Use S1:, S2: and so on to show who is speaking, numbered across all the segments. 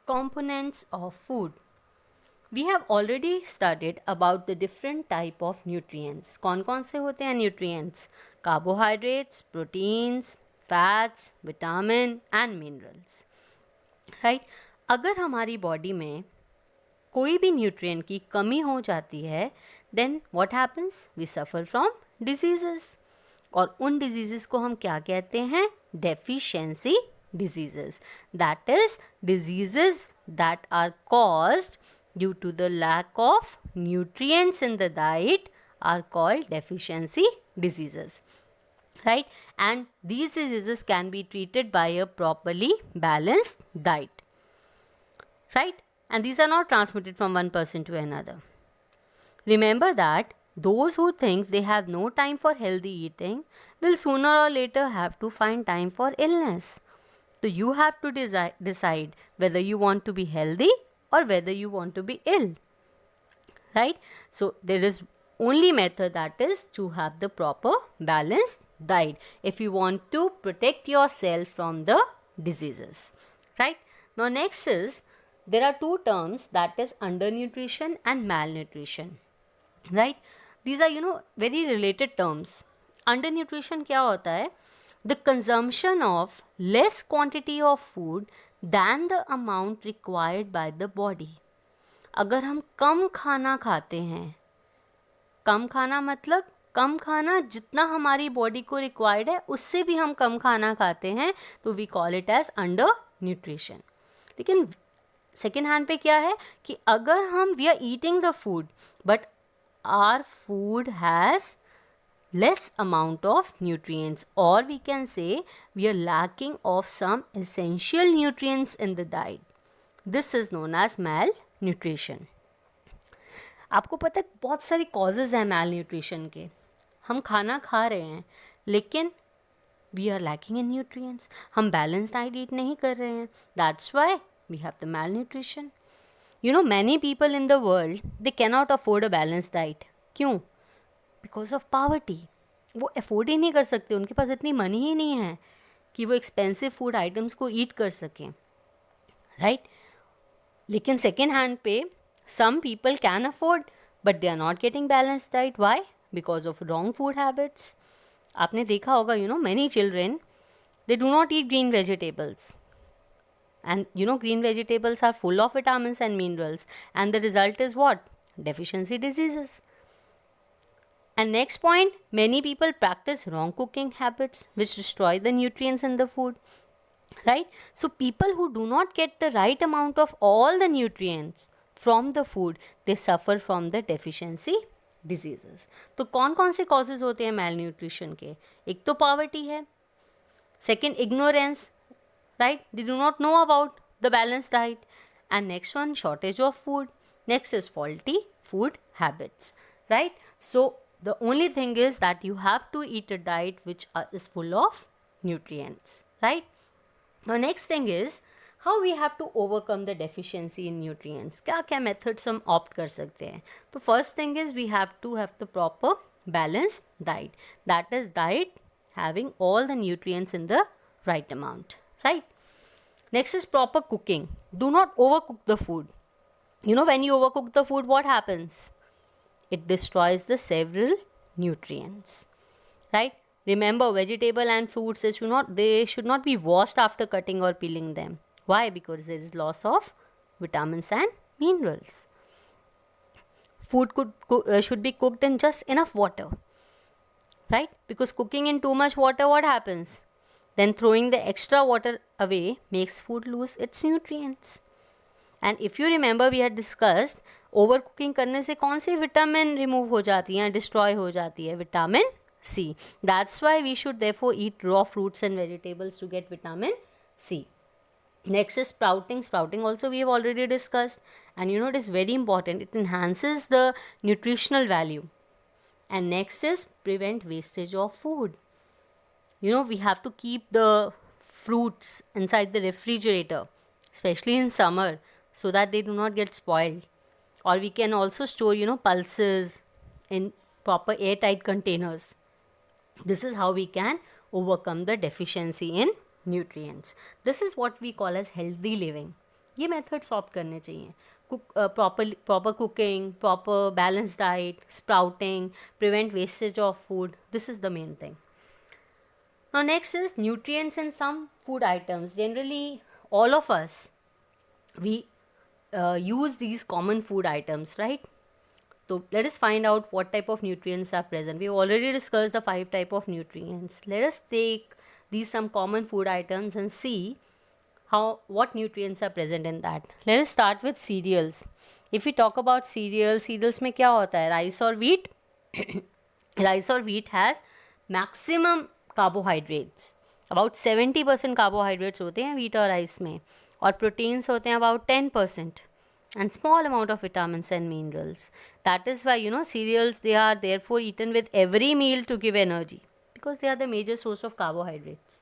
S1: Components of food. We have already studied about the different type of nutrients. कौन से होते हैं nutrients? Carbohydrates, proteins, fats, vitamin and minerals. Right? अगर हमारी body में कोई भी न्यूट्रिएंट की कमी हो जाती है then what happens? We suffer from diseases. और उन डिजीजेस को हम क्या कहते हैं? Deficiency diseases. That is, diseases that are caused due to the lack of nutrients in the diet are called deficiency diseases. Right? And these diseases can be treated by a properly balanced diet. Right? And these are not transmitted from one person to another. Remember that those who think they have no time for healthy eating will sooner or later have to find time for illness. So you have to decide whether you want to be healthy or whether you want to be ill. Right? So there is only method, that is to have the proper balanced diet if you want to protect yourself from the diseases. Right? Now next is, there are two terms, that is undernutrition and malnutrition. Right? These are very related terms. Undernutrition क्या होता है? The consumption of less quantity of food than the amount required by the body. अगर हम कम खाना खाते हैं, कम खाना मतलब कम खाना जितना हमारी बॉडी को रिक्वायर्ड है उससे भी हम कम खाना खाते हैं, तो we call it as undernutrition. लेकिन सेकेंड हैंड पे क्या है कि अगर हम we are eating the food but are food has less amount of nutrients, or we can say we are lacking of some essential nutrients in the diet. This is known as malnutrition. आपको पता है बहुत सारी causes हैं malnutrition के. हम खाना खा रहे हैं लेकिन we are lacking in nutrients. हम balanced diet eat नहीं कर रहे हैं. That's why we have the malnutrition. Many people in the world, they cannot afford a balanced diet. क्यों? Because of poverty. वो अफोर्ड ही नहीं कर सकते, उनके पास इतनी मनी ही नहीं है कि वो एक्सपेंसिव फूड आइटम्स को ईट कर सकें. राइट? लेकिन सेकेंड हैंड पे some people can afford but they are not getting balance diet. Why? Because of wrong food habits. आपने देखा होगा many children they do not eat green vegetables, and green vegetables are full of vitamins and minerals, and the result is what? Deficiency diseases. And next point, many people practice wrong cooking habits which destroy the nutrients in the food. Right? So people who do not get the right amount of all the nutrients from the food, they suffer from the deficiency diseases. तो कौन कौन से causes होते हैं malnutrition के? एक तो poverty है, second ignorance, right? They do not know about the balanced diet, and next one, shortage of food, next is faulty food habits. Right? So the only thing is that you have to eat a diet which is full of nutrients. Right? Now next thing is how we have to overcome the deficiency in nutrients. क्या क्या methods हम opt कर सकते हैं? तो first thing is we have to have the proper balanced diet. That is diet having all the nutrients in the right amount. Right? Next is proper cooking. Do not overcook the food. When you overcook the food, what happens? It destroys the several nutrients. Right? Remember, vegetable and fruits, they should not be washed after cutting or peeling them. Why? Because there is loss of vitamins and minerals. Food should be cooked in just enough water. Right? Because cooking in too much water, what happens? Then throwing the extra water away makes food lose its nutrients. And if you remember, we had discussed overcooking करने से कौन C vitamin remove हो जाती है, destroy हो जाती है? Vitamin C. That's why we should therefore eat raw fruits and vegetables to get vitamin C. Next is sprouting. Sprouting also we have already discussed, and it is very important. It enhances the nutritional value. And next is prevent wastage of food. We have to keep the fruits inside the refrigerator, especially in summer, so that they do not get spoiled. Or we can also store, pulses in proper airtight containers. This is how we can overcome the deficiency in nutrients. This is what we call as healthy living. ये methods opt करने चाहिए. Proper cooking, proper balanced diet, sprouting, prevent wastage of food. This is the main thing. Now next is nutrients in some food items. Generally all of us, we use these common food items, right? So let us find out what type of nutrients are present. We already discussed the 5 type of nutrients. Let us take these some common food items and see what nutrients are present in that. Let us start with cereals. If we talk about cereals, cereals में क्या होता है? Rice or wheat. Rice or wheat has maximum carbohydrates. About 70% carbohydrates होते हैं wheat और rice में, और proteins होते हैं about 10%, and small amount of vitamins and minerals. That is why cereals, they are therefore eaten with every meal to give energy, because they are the major source of carbohydrates.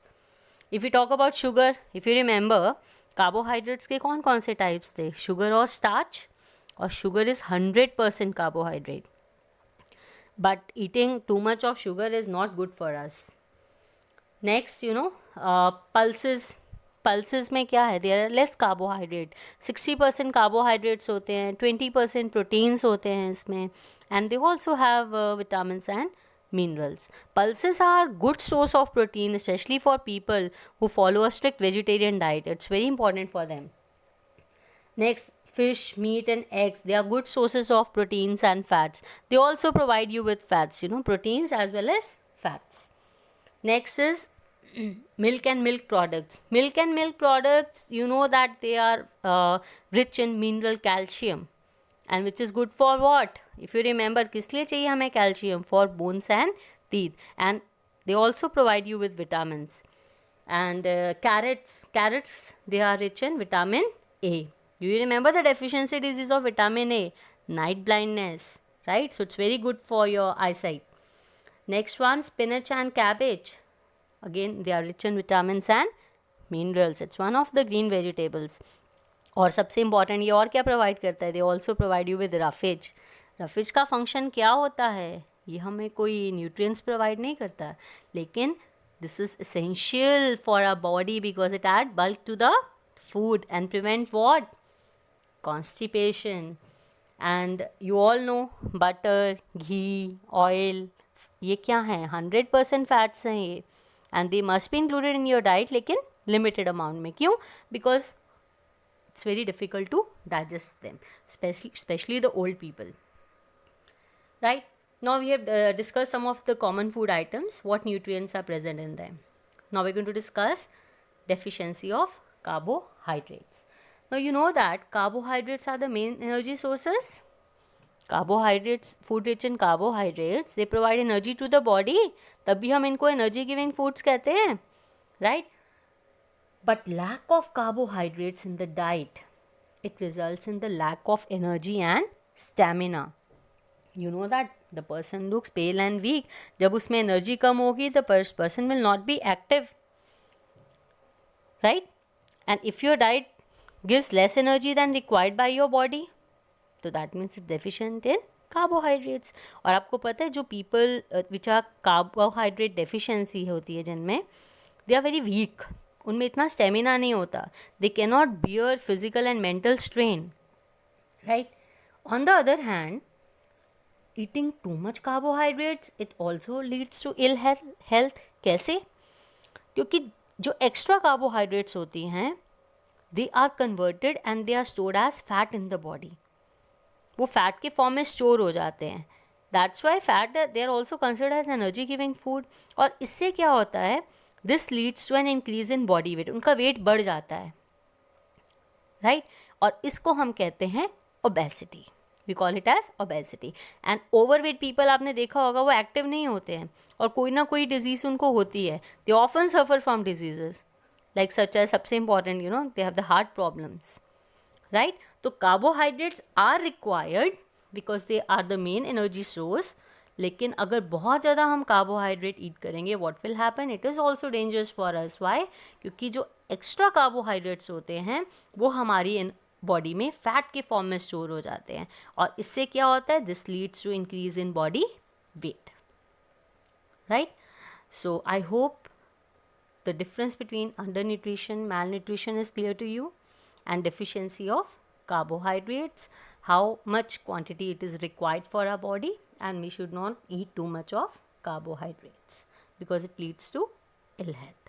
S1: If we talk about sugar, if you remember, carbohydrates के कौन कौन से types थे? Sugar और starch, और sugar is 100% carbohydrate. But eating too much of sugar is not good for us. Next, pulses. Pulses में क्या है? There are less carbohydrate. 60% carbohydrates होते हैं, 20% proteins होते हैं इसमें, and they also have vitamins and minerals. Pulses are good source of protein, especially for people who follow a strict vegetarian diet. It's very important for them. Next, fish, meat and eggs, they are good sources of proteins and fats. They also provide you with fats, proteins as well as fats. Next is milk and milk products. Milk and milk products, that they are rich in mineral calcium, and which is good for what? If you remember, किस लिए चाहिए हमें calcium? For bones and teeth, and they also provide you with vitamins. And carrots, they are rich in vitamin A. Do you remember the deficiency disease of vitamin A? Night blindness, right? So it's very good for your eyesight. Next one, spinach and cabbage. Again, they are rich in vitamins and minerals. It's one of the green vegetables. और सबसे important ये और क्या provide करता है? They also provide you with roughage. Roughage का function क्या होता है? ये हमें कोई न्यूट्रिएंट्स प्रोवाइड नहीं करता, लेकिन this is essential for our body because it add bulk to the food and prevent what? Constipation. And you all know butter, ghee, oil, ये क्या है? 100% फैट्स हैं ये, and they must be included in your diet, लेकिन limited amount में. क्यों? Because it's very difficult to digest them, especially the old people, right? Now we have discussed some of the common food items, what nutrients are present in them. Now we're going to discuss deficiency of carbohydrates. Now you know that carbohydrates are the main energy sources. Carbohydrates, food rich in carbohydrates, they provide energy to the body. तभी हम इनको energy giving foods कहते हैं, right? But lack of carbohydrates in the diet, it results in the lack of energy and stamina. You know that the person looks pale and weak. जब उसमें energy कम होगी, the person will not be active, right? And if your diet gives less energy than required by your body, so that means it's deficient in carbohydrates. और आपको पता है जो people which are carbohydrate deficiency होती है जिनमें, they are very weak. उनमें इतना स्टेमिना नहीं होता. They cannot bear physical and mental strain, right? On the other hand, eating too much carbohydrates, it also leads to ill health. कैसे? क्योंकि जो extra carbohydrates होती हैं, they are converted and they are stored as fat in the body. वो fat के form में store हो जाते हैं. That's why fat they are also considered as energy giving food. और इससे क्या होता है? This leads to an increase in body weight. उनका वेट बढ़ जाता है, राइट? और इसको हम कहते हैं obesity. We call it as obesity. And overweight people, आपने देखा होगा, वो एक्टिव नहीं होते हैं और कोई ना कोई डिजीज़ उनको होती है. They often suffer from diseases like such as, सबसे important they have the heart problems, right? तो carbohydrates are required because they are the main energy source. लेकिन अगर बहुत ज़्यादा हम कार्बोहाइड्रेट ईट करेंगे, what will happen? It is also dangerous for us. Why? क्योंकि जो एक्स्ट्रा कार्बोहाइड्रेट्स होते हैं वो हमारी बॉडी में फैट के फॉर्म में स्टोर हो जाते हैं, और इससे क्या होता है? This leads to increase in body weight, right? So I hope the difference between undernutrition, malnutrition is clear to you. and deficiency of carbohydrates, how much quantity it is required for our body, and we should not eat too much of carbohydrates because it leads to ill health.